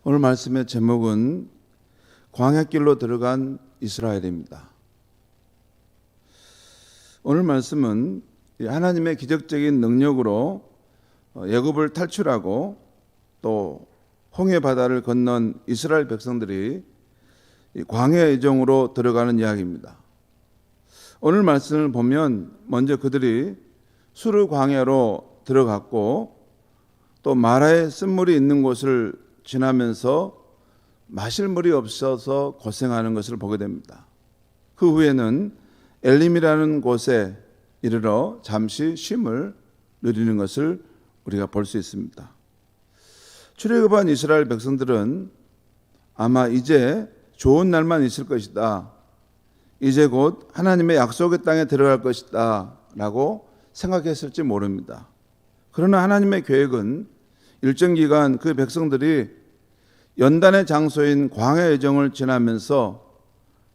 오늘 말씀의 제목은 광야길로 들어간 이스라엘입니다. 오늘 말씀은 하나님의 기적적인 능력으로 애굽을 탈출하고 또 홍해 바다를 건넌 이스라엘 백성들이 광야의 여정으로 들어가는 이야기입니다. 오늘 말씀을 보면 먼저 그들이 수르 광야로 들어갔고 또 마라의 쓴물이 있는 곳을 지나면서 마실 물이 없어서 고생하는 것을 보게 됩니다. 그 후에는 엘림이라는 곳에 이르러 잠시 쉼을 누리는 것을 우리가 볼 수 있습니다. 출애굽한 이스라엘 백성들은 아마 이제 좋은 날만 있을 것이다, 이제 곧 하나님의 약속의 땅에 들어갈 것이다 라고 생각했을지 모릅니다. 그러나 하나님의 계획은 일정 기간 그 백성들이 연단의 장소인 광야 여정을 지나면서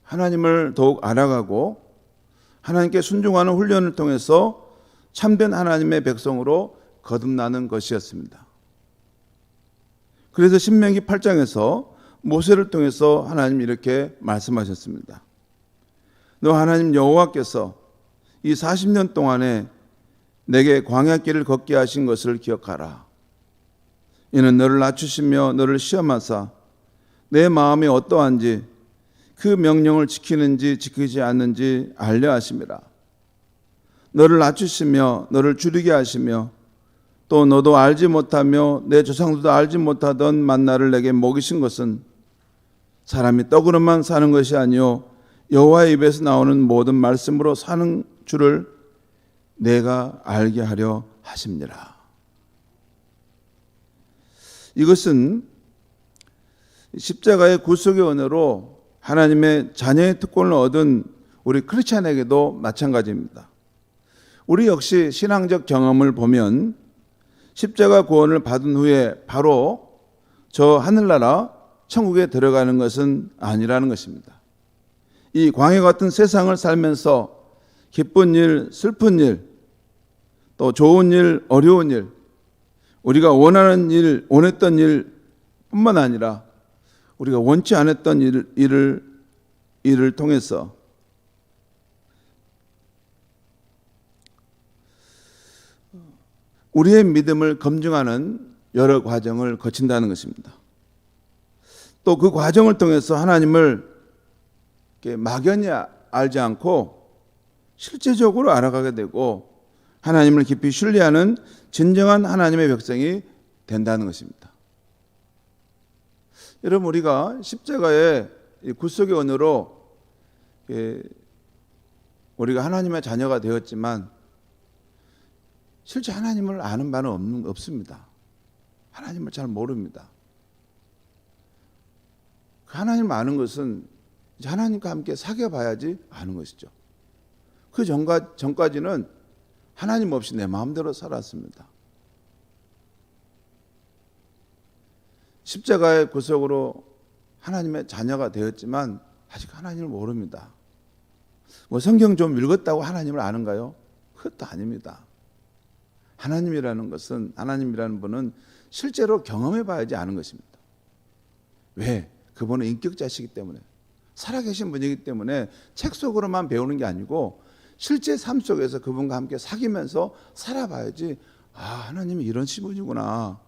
하나님을 더욱 알아가고 하나님께 순종하는 훈련을 통해서 참된 하나님의 백성으로 거듭나는 것이었습니다. 그래서 신명기 8장에서 모세를 통해서 하나님이 이렇게 말씀하셨습니다. 너 하나님 여호와께서 이 40년 동안에 내게 광야길을 걷게 하신 것을 기억하라. 이는 너를 낮추시며 너를 시험하사 내 마음이 어떠한지 그 명령을 지키는지 지키지 않는지 알려 하심이라. 너를 낮추시며 너를 줄이게 하시며 또 너도 알지 못하며 내 조상들도 알지 못하던 만나를 내게 먹이신 것은 사람이 떡으로만 사는 것이 아니요 여호와의 입에서 나오는 모든 말씀으로 사는 줄을 내가 알게 하려 하심니라. 이것은 십자가의 구속의 은혜로 하나님의 자녀의 특권을 얻은 우리 크리스찬에게도 마찬가지입니다. 우리 역시 신앙적 경험을 보면 십자가 구원을 받은 후에 바로 저 하늘나라 천국에 들어가는 것은 아니라는 것입니다. 이 광야 같은 세상을 살면서 기쁜 일, 슬픈 일, 또 좋은 일, 어려운 일, 우리가 원하는 일, 원했던 일뿐만 아니라 우리가 원치 않았던 일을 통해서 우리의 믿음을 검증하는 여러 과정을 거친다는 것입니다. 또 그 과정을 통해서 하나님을 막연히 알지 않고 실제적으로 알아가게 되고 하나님을 깊이 신뢰하는 진정한 하나님의 백성이 된다는 것입니다. 여러분, 우리가 십자가의 구속의 은혜로 우리가 하나님의 자녀가 되었지만 실제 하나님을 아는 바는 없습니다. 하나님을 잘 모릅니다. 하나님을 아는 것은 이제 하나님과 함께 사귀어 봐야지 아는 것이죠. 그 전까지는 하나님 없이 내 마음대로 살았습니다. 십자가의 구속으로 하나님의 자녀가 되었지만 아직 하나님을 모릅니다. 뭐 성경 좀 읽었다고 하나님을 아는가요? 그것도 아닙니다. 하나님이라는 분은 실제로 경험해 봐야지 아는 것입니다. 왜? 그분은 인격자시기 때문에, 살아계신 분이기 때문에 책 속으로만 배우는 게 아니고 실제 삶 속에서 그분과 함께 사귀면서 살아봐야지, 아, 하나님이 이런 분이구나,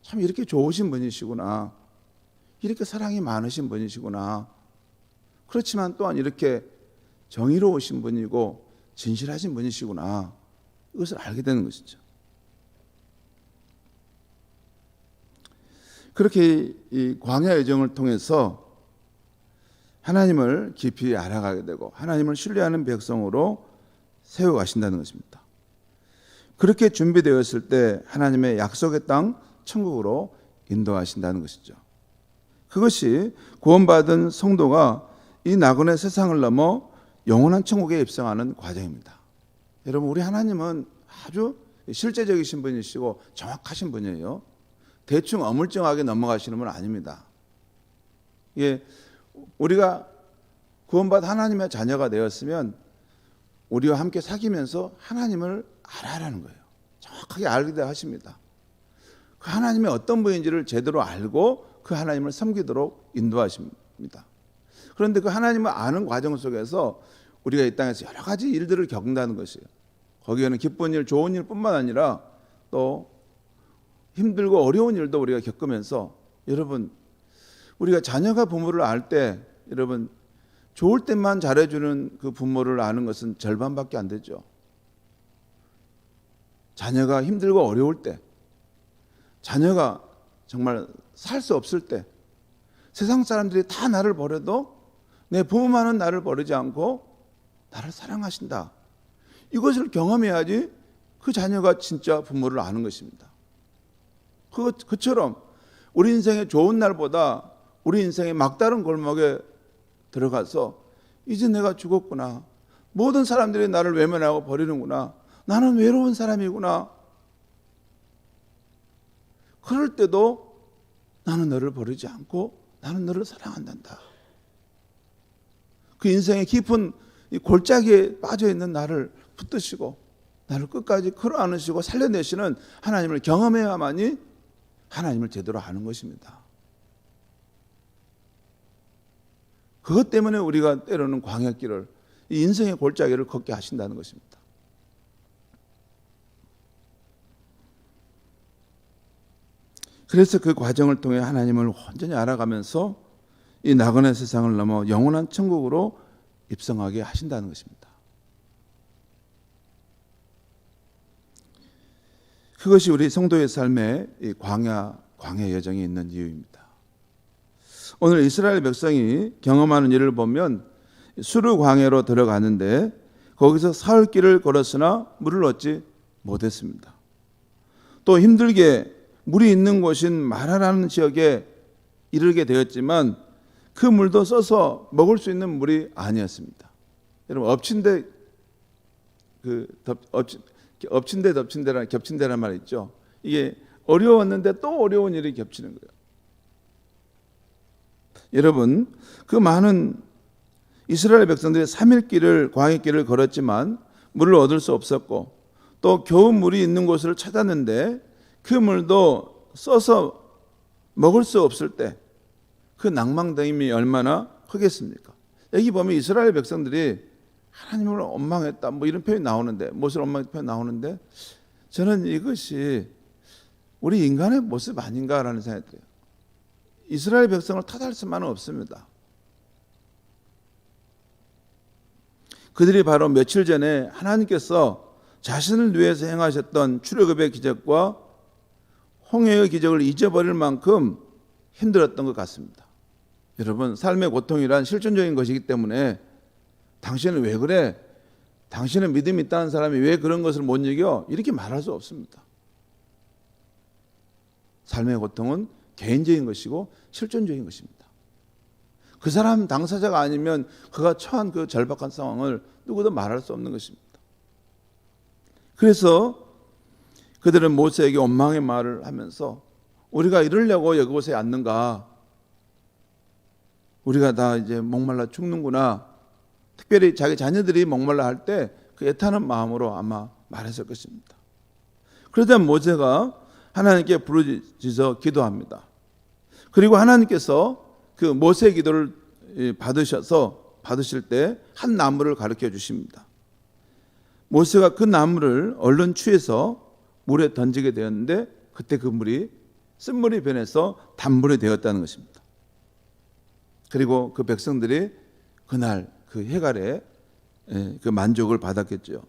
참 이렇게 좋으신 분이시구나, 이렇게 사랑이 많으신 분이시구나, 그렇지만 또한 이렇게 정의로우신 분이고 진실하신 분이시구나, 이것을 알게 되는 것이죠. 그렇게 이 광야 여정을 통해서 하나님을 깊이 알아가게 되고 하나님을 신뢰하는 백성으로 세워가신다는 것입니다. 그렇게 준비되었을 때 하나님의 약속의 땅 천국으로 인도하신다는 것이죠. 그것이 구원받은 성도가 이 나그네 세상을 넘어 영원한 천국에 입성하는 과정입니다. 여러분, 우리 하나님은 아주 실제적이신 분이시고 정확하신 분이에요. 대충 어물쩡하게 넘어가시는 분은 아닙니다. 예, 우리가 구원받은 하나님의 자녀가 되었으면 우리와 함께 사귀면서 하나님을 알아라는 거예요. 정확하게 알게 하십니다. 그 하나님이 어떤 분인지를 제대로 알고 그 하나님을 섬기도록 인도하십니다. 그런데 그 하나님을 아는 과정 속에서 우리가 이 땅에서 여러 가지 일들을 겪는다는 것이에요. 거기에는 기쁜 일, 좋은 일뿐만 아니라 또 힘들고 어려운 일도 우리가 겪으면서, 여러분, 우리가 자녀가 부모를 알 때, 여러분, 좋을 때만 잘해주는 그 부모를 아는 것은 절반밖에 안 되죠. 자녀가 힘들고 어려울 때, 자녀가 정말 살 수 없을 때, 세상 사람들이 다 나를 버려도 내 부모만은 나를 버리지 않고 나를 사랑하신다. 이것을 경험해야지 그 자녀가 진짜 부모를 아는 것입니다. 그처럼 우리 인생의 좋은 날보다 우리 인생의 막다른 골목에 들어가서 이제 내가 죽었구나, 모든 사람들이 나를 외면하고 버리는구나, 나는 외로운 사람이구나, 그럴 때도 나는 너를 버리지 않고 나는 너를 사랑한단다. 그 인생의 깊은 이 골짜기에 빠져있는 나를 붙드시고 나를 끝까지 끌어안으시고 살려내시는 하나님을 경험해야만이 하나님을 제대로 아는 것입니다. 그것 때문에 우리가 때로는 광야길을, 이 인생의 골짜기를 걷게 하신다는 것입니다. 그래서 그 과정을 통해 하나님을 온전히 알아가면서 이 나그네 세상을 넘어 영원한 천국으로 입성하게 하신다는 것입니다. 그것이 우리 성도의 삶에 이 광야 여정이 있는 이유입니다. 오늘 이스라엘 백성이 경험하는 일을 보면 수르 광야로 들어가는데 거기서 사흘 길을 걸었으나 물을 얻지 못했습니다. 또 힘들게 물이 있는 곳인 마라라는 지역에 이르게 되었지만 그 물도 써서 먹을 수 있는 물이 아니었습니다. 여러분, 겹친데란 말 있죠. 이게 어려웠는데 또 어려운 일이 겹치는 거예요. 여러분, 그 많은 이스라엘 백성들이 3일 길을, 광야길을 걸었지만 물을 얻을 수 없었고, 또 겨우 물이 있는 곳을 찾았는데 그 물도 써서 먹을 수 없을 때 그 낭망됨이 얼마나 크겠습니까? 여기 보면 이스라엘 백성들이 하나님을 원망했다, 뭐 이런 표현이 나오는데, 무엇을 원망했다 표현이 나오는데, 저는 이것이 우리 인간의 모습 아닌가라는 생각이 들어요. 이스라엘 백성을 탓할 수만은 없습니다. 그들이 바로 며칠 전에 하나님께서 자신을 위해서 행하셨던 출애굽의 기적과 홍해의 기적을 잊어버릴 만큼 힘들었던 것 같습니다. 여러분, 삶의 고통이란 실존적인 것이기 때문에 당신은 왜 그래? 당신은 믿음이 있다는 사람이 왜 그런 것을 못 이겨? 이렇게 말할 수 없습니다. 삶의 고통은 개인적인 것이고 실존적인 것입니다. 그 사람 당사자가 아니면 그가 처한 그 절박한 상황을 누구도 말할 수 없는 것입니다. 그래서 그들은 모세에게 원망의 말을 하면서, 우리가 이러려고 여기곳에 왔는가? 우리가 다 이제 목말라 죽는구나. 특별히 자기 자녀들이 목말라 할 때 그 애타는 마음으로 아마 말했을 것입니다. 그러다 모세가 하나님께 부르짖어 기도합니다. 그리고 하나님께서 그 모세의 기도를 받으실 때 한 나무를 가르쳐 주십니다. 모세가 그 나무를 얼른 취해서 물에 던지게 되었는데 그때 그 물이 쓴물이 변해서 단물이 되었다는 것입니다. 그리고 그 백성들이 그날 그 해갈에 그 만족을 받았겠죠.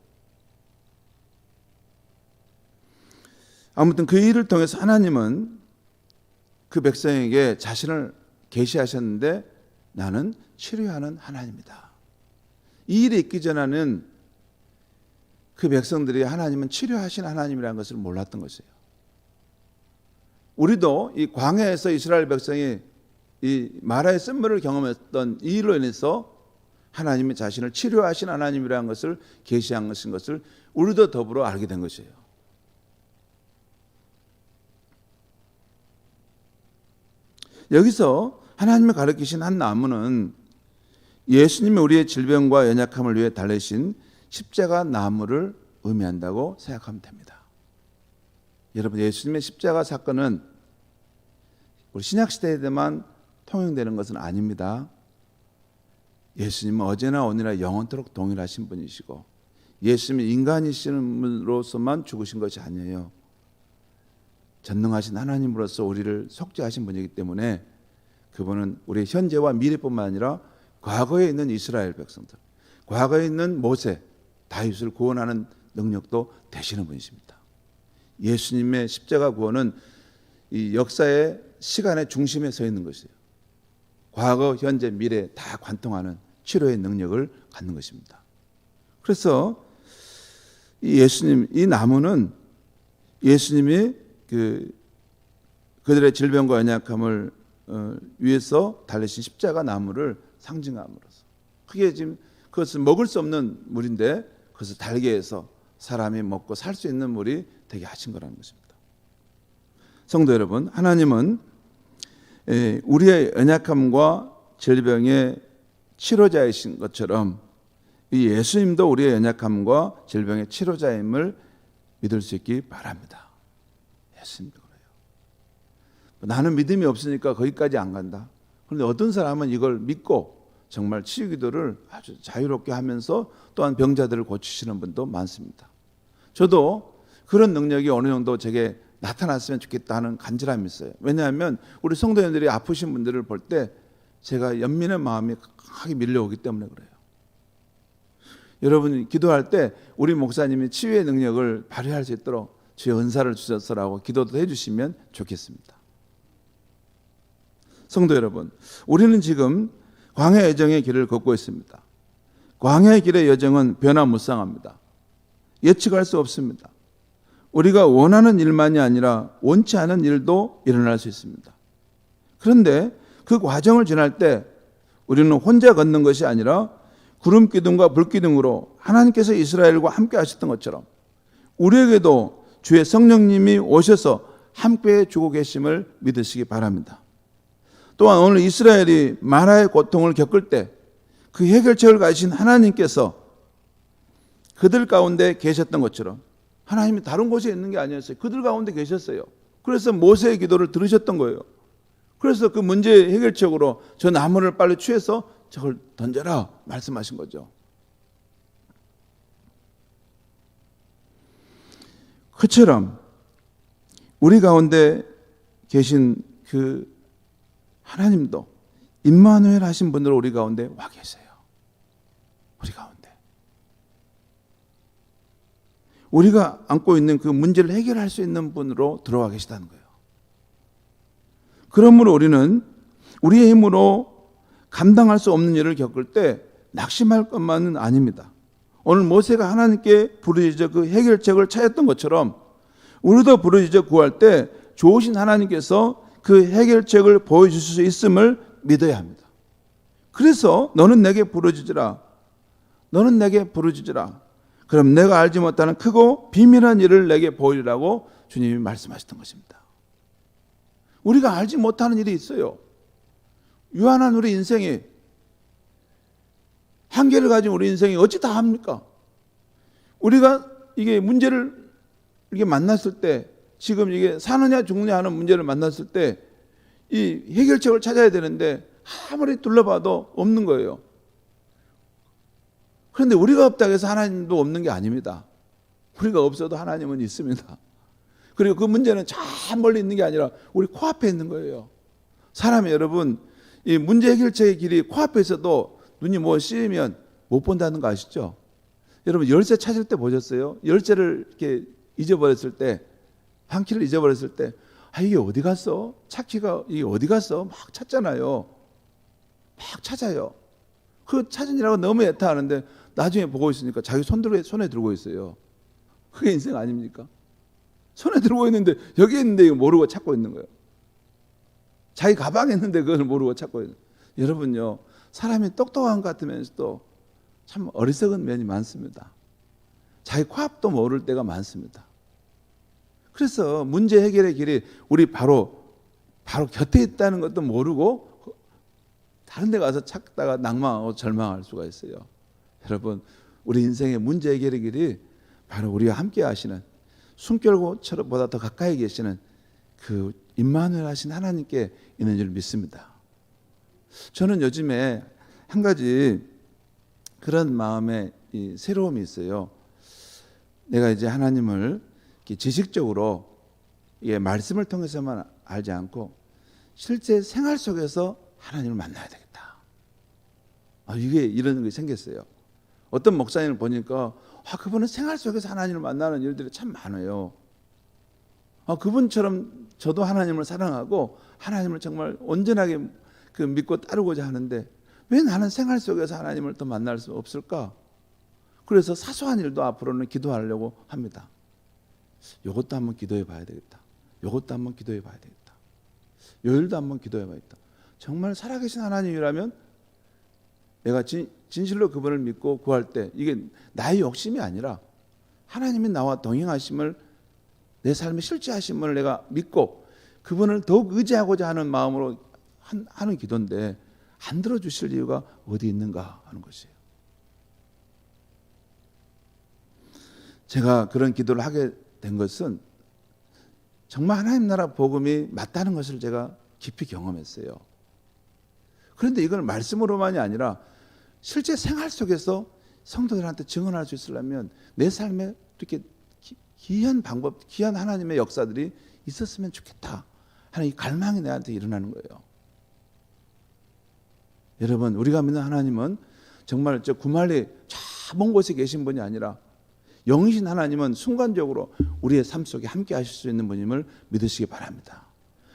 아무튼 그 일을 통해서 하나님은 그 백성에게 자신을 계시하셨는데, 나는 치료하는 하나님이다. 이 일이 있기 전에는 그 백성들이 하나님은 치료하신 하나님이라는 것을 몰랐던 것이에요. 우리도 이 광야에서 이스라엘 백성이 이 마라의 쓴물을 경험했던 이 일로 인해서 하나님이 자신을 치료하신 하나님이라는 것을 계시한 것을 우리도 더불어 알게 된 것이에요. 여기서 하나님이 가르치신 한 나무는 예수님이 우리의 질병과 연약함을 위해 달리신 십자가 나무를 의미한다고 생각하면 됩니다. 여러분, 예수님의 십자가 사건은 우리 신약 시대에만 통용되는 것은 아닙니다. 예수님은 어제나 오늘이나 영원토록 동일하신 분이시고 예수님은 인간이시는 분으로서만 죽으신 것이 아니에요. 전능하신 하나님으로서 우리를 속죄하신 분이기 때문에 그분은 우리의 현재와 미래뿐만 아니라 과거에 있는 이스라엘 백성들, 과거에 있는 모세, 다윗을 구원하는 능력도 되시는 분이십니다. 예수님의 십자가 구원은 이 역사의 시간의 중심에 서 있는 것이에요. 과거, 현재, 미래 다 관통하는 치료의 능력을 갖는 것입니다. 그래서 이 예수님, 이 나무는 예수님이 그들의 질병과 연약함을 위해서 달리신 십자가 나무를 상징함으로써, 그게 지금 그것을 먹을 수 없는 물인데 그것을 달게 해서 사람이 먹고 살 수 있는 물이 되게 하신 거라는 것입니다. 성도 여러분, 하나님은 우리의 연약함과 질병의 치료자이신 것처럼 이 예수님도 우리의 연약함과 질병의 치료자임을 믿을 수 있기 바랍니다. 예수님도 그래요. 나는 믿음이 없으니까 거기까지 안 간다. 그런데 어떤 사람은 이걸 믿고 정말 치유 기도를 아주 자유롭게 하면서 또한 병자들을 고치시는 분도 많습니다. 저도 그런 능력이 어느 정도 제게 나타났으면 좋겠다 하는 간절함이 있어요. 왜냐하면 우리 성도님들이 아프신 분들을 볼 때 제가 연민의 마음이 강하게 밀려오기 때문에 그래요. 여러분이 기도할 때 우리 목사님이 치유의 능력을 발휘할 수 있도록 주의 은사를 주셔서라고 기도도 해주시면 좋겠습니다. 성도 여러분, 우리는 지금 광야 여정의 길을 걷고 있습니다. 광야의 길의 여정은 변화무쌍합니다. 예측할 수 없습니다. 우리가 원하는 일만이 아니라 원치 않은 일도 일어날 수 있습니다. 그런데 그 과정을 지날 때 우리는 혼자 걷는 것이 아니라 구름 기둥과 불 기둥으로 하나님께서 이스라엘과 함께 하셨던 것처럼 우리에게도 주의 성령님이 오셔서 함께 주고 계심을 믿으시기 바랍니다. 또한 오늘 이스라엘이 마라의 고통을 겪을 때 그 해결책을 가지신 하나님께서 그들 가운데 계셨던 것처럼 하나님이 다른 곳에 있는 게 아니었어요. 그들 가운데 계셨어요. 그래서 모세의 기도를 들으셨던 거예요. 그래서 그 문제의 해결책으로 저 나무를 빨리 취해서 저걸 던져라 말씀하신 거죠. 그처럼 우리 가운데 계신 그 하나님도 임마누엘 하신 분으로 우리 가운데 와 계세요. 우리 가운데. 우리가 안고 있는 그 문제를 해결할 수 있는 분으로 들어와 계시다는 거예요. 그러므로 우리는 우리의 힘으로 감당할 수 없는 일을 겪을 때 낙심할 것만은 아닙니다. 오늘 모세가 하나님께 부르짖어 그 해결책을 찾았던 것처럼 우리도 부르짖어 구할 때 좋으신 하나님께서 그 해결책을 보여주실 수 있음을 믿어야 합니다. 그래서 너는 내게 부르짖으라. 너는 내게 부르짖으라. 그럼 내가 알지 못하는 크고 비밀한 일을 내게 보이리라고 주님이 말씀하셨던 것입니다. 우리가 알지 못하는 일이 있어요. 유한한 우리 인생이, 한계를 가진 우리 인생이 어찌 다 합니까? 우리가 이게 문제를 이렇게 만났을 때, 지금 이게 사느냐 죽느냐 하는 문제를 만났을 때 이 해결책을 찾아야 되는데 아무리 둘러봐도 없는 거예요. 그런데 우리가 없다고 해서 하나님도 없는 게 아닙니다. 우리가 없어도 하나님은 있습니다. 그리고 그 문제는 저 멀리 있는 게 아니라 우리 코앞에 있는 거예요. 사람이 여러분, 이 문제 해결책의 길이 코앞에 있어도 눈이 뭐 씌이면 못 본다는 거 아시죠? 여러분, 열쇠 찾을 때 보셨어요? 열쇠를 이렇게 잊어버렸을 때, 방키를 잊어버렸을 때, 이게 어디 갔어? 찾기가 이게 어디 갔어? 막 찾잖아요. 막 찾아요. 그 찾으느라고 너무 애타하는데 나중에 보고 있으니까 자기 손에 들고 있어요. 그게 인생 아닙니까? 손에 들고 있는데 여기 있는데 이거 모르고 찾고 있는 거예요. 자기 가방에 있는데 그걸 모르고 찾고 있는 거예요. 여러분요, 사람이 똑똑한 것 같으면서도 참 어리석은 면이 많습니다. 자기 코앞도 모를 때가 많습니다. 그래서 문제 해결의 길이 우리 바로 곁에 있다는 것도 모르고 다른 데 가서 찾다가 낭망하고 절망할 수가 있어요. 여러분, 우리 인생의 문제 해결의 길이 바로 우리와 함께 하시는 숨결보다 더 가까이 계시는 그 임마누엘 하신 하나님께 있는 줄 믿습니다. 저는 요즘에 한 가지 그런 마음의 이 새로움이 있어요. 내가 이제 하나님을 지식적으로 말씀을 통해서만 알지 않고 실제 생활 속에서 하나님을 만나야 되겠다. 이게 이런 게 생겼어요. 어떤 목사님을 보니까 그분은 생활 속에서 하나님을 만나는 일들이 참 많아요. 그분처럼 저도 하나님을 사랑하고 하나님을 정말 온전하게 믿고 따르고자 하는데 왜 나는 생활 속에서 하나님을 더 만날 수 없을까? 그래서 사소한 일도 앞으로는 기도하려고 합니다. 이것도 한번 기도해 봐야 되겠다. 이것도 한번 기도해 봐야 되겠다. 요 일도 한번 기도해 봐야겠다. 정말 살아계신 하나님이라면 내가 진실로 그분을 믿고 구할 때 이게 나의 욕심이 아니라 하나님이 나와 동행하심을 내 삶의 실제하심을 내가 믿고 그분을 더욱 의지하고자 하는 마음으로 하는 기도인데 안 들어주실 이유가 어디 있는가 하는 것이에요. 제가 그런 기도를 하게 된 것은 정말 하나님 나라 복음이 맞다는 것을 제가 깊이 경험했어요. 그런데 이걸 말씀으로만이 아니라 실제 생활 속에서 성도들한테 증언할 수 있으려면 내 삶에 이렇게 귀한 방법, 귀한 하나님의 역사들이 있었으면 좋겠다 하는 이 갈망이 내한테 일어나는 거예요. 여러분, 우리가 믿는 하나님은 정말 저 구말리 저 먼 곳에 계신 분이 아니라 영이신 하나님은 순간적으로 우리의 삶 속에 함께 하실 수 있는 분임을 믿으시기 바랍니다.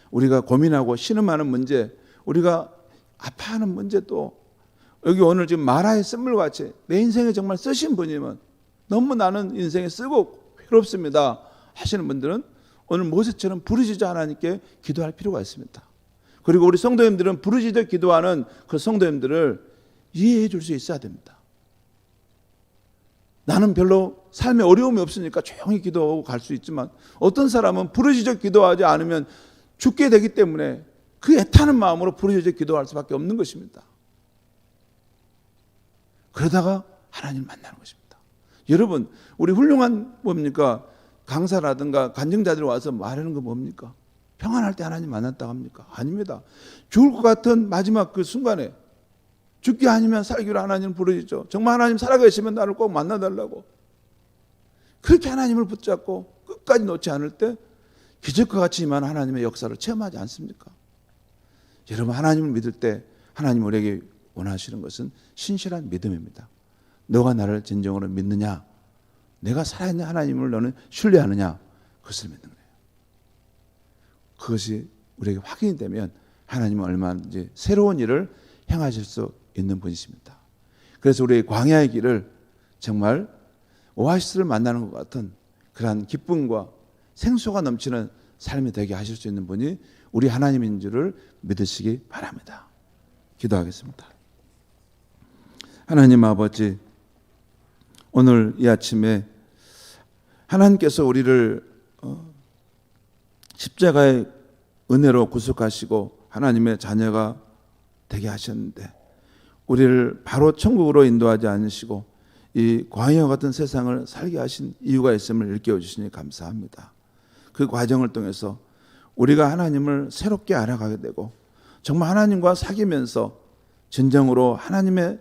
우리가 고민하고 신음하는 문제, 우리가 아파하는 문제, 또 여기 오늘 지금 마라의 쓴물같이 내 인생에 정말 쓰신 분이면 너무 나는 인생에 쓰고 괴롭습니다 하시는 분들은 오늘 모세처럼 부르짖어 하나님께 기도할 필요가 있습니다. 그리고 우리 성도님들은 부르짖어 기도하는 그 성도님들을 이해해 줄 수 있어야 됩니다. 나는 별로 삶에 어려움이 없으니까 조용히 기도하고 갈 수 있지만 어떤 사람은 부르짖어 기도하지 않으면 죽게 되기 때문에 그 애타는 마음으로 부르짖어 기도할 수밖에 없는 것입니다. 그러다가 하나님을 만나는 것입니다. 여러분, 우리 훌륭한 뭡니까? 강사라든가 간증자들이 와서 말하는 거 뭡니까? 평안할 때 하나님 만났다고 합니까? 아닙니다. 죽을 것 같은 마지막 그 순간에 죽기 아니면 살기로 하나님을 부르짖죠. 정말 하나님 살아계시면 나를 꼭 만나달라고. 그렇게 하나님을 붙잡고 끝까지 놓지 않을 때 기적과 같이 임하는 하나님의 역사를 체험하지 않습니까? 여러분, 하나님을 믿을 때 하나님 우리에게 원하시는 것은 신실한 믿음입니다. 너가 나를 진정으로 믿느냐? 내가 살아있는 하나님을 너는 신뢰하느냐? 그것을 믿는 거예요. 그것이 우리에게 확인이 되면 하나님은 얼마든지 새로운 일을 행하실 수 있는 분이십니다. 그래서 우리의 광야의 길을 정말 오아시스를 만나는 것 같은 그러한 기쁨과 생수가 넘치는 삶이 되게 하실 수 있는 분이 우리 하나님인 줄을 믿으시기 바랍니다. 기도하겠습니다. 하나님 아버지, 오늘 이 아침에 하나님께서 우리를 십자가의 은혜로 구속하시고 하나님의 자녀가 되게 하셨는데 우리를 바로 천국으로 인도하지 않으시고 이 광야 같은 세상을 살게 하신 이유가 있음을 일깨워 주시니 감사합니다. 그 과정을 통해서 우리가 하나님을 새롭게 알아가게 되고 정말 하나님과 사귀면서 진정으로 하나님의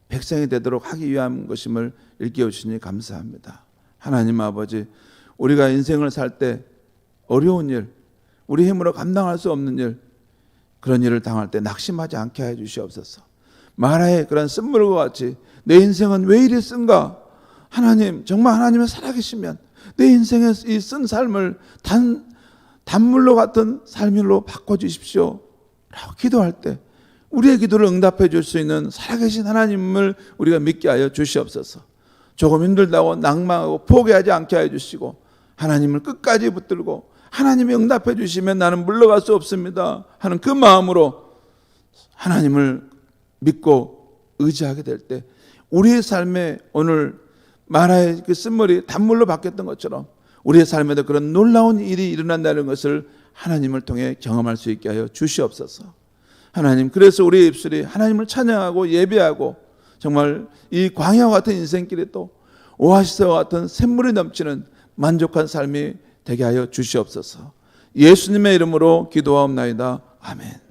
백성이 되도록 하기 위한 것임을 일깨워 주시니 감사합니다. 하나님 아버지, 우리가 인생을 살 때 어려운 일, 우리 힘으로 감당할 수 없는 일, 그런 일을 당할 때 낙심하지 않게 해 주시옵소서. 마라의 그런 쓴물과 같이 내 인생은 왜 이리 쓴가? 하나님, 정말 하나님의 살아계시면 내 인생의 이 쓴 삶을 단물로 같은 삶으로 바꿔주십시오 라고 기도할 때 우리의 기도를 응답해 줄 수 있는 살아계신 하나님을 우리가 믿게 하여 주시옵소서. 조금 힘들다고 낭망하고 포기하지 않게 해 주시고 하나님을 끝까지 붙들고 하나님이 응답해 주시면 나는 물러갈 수 없습니다 하는 그 마음으로 하나님을 믿고 의지하게 될 때 우리의 삶에 오늘 마라의 그 쓴물이 단물로 바뀌었던 것처럼 우리의 삶에도 그런 놀라운 일이 일어난다는 것을 하나님을 통해 경험할 수 있게 하여 주시옵소서. 하나님, 그래서 우리의 입술이 하나님을 찬양하고 예배하고 정말 이 광야와 같은 인생길에 또 오아시스와 같은 샘물이 넘치는 만족한 삶이 되게 하여 주시옵소서. 예수님의 이름으로 기도하옵나이다. 아멘.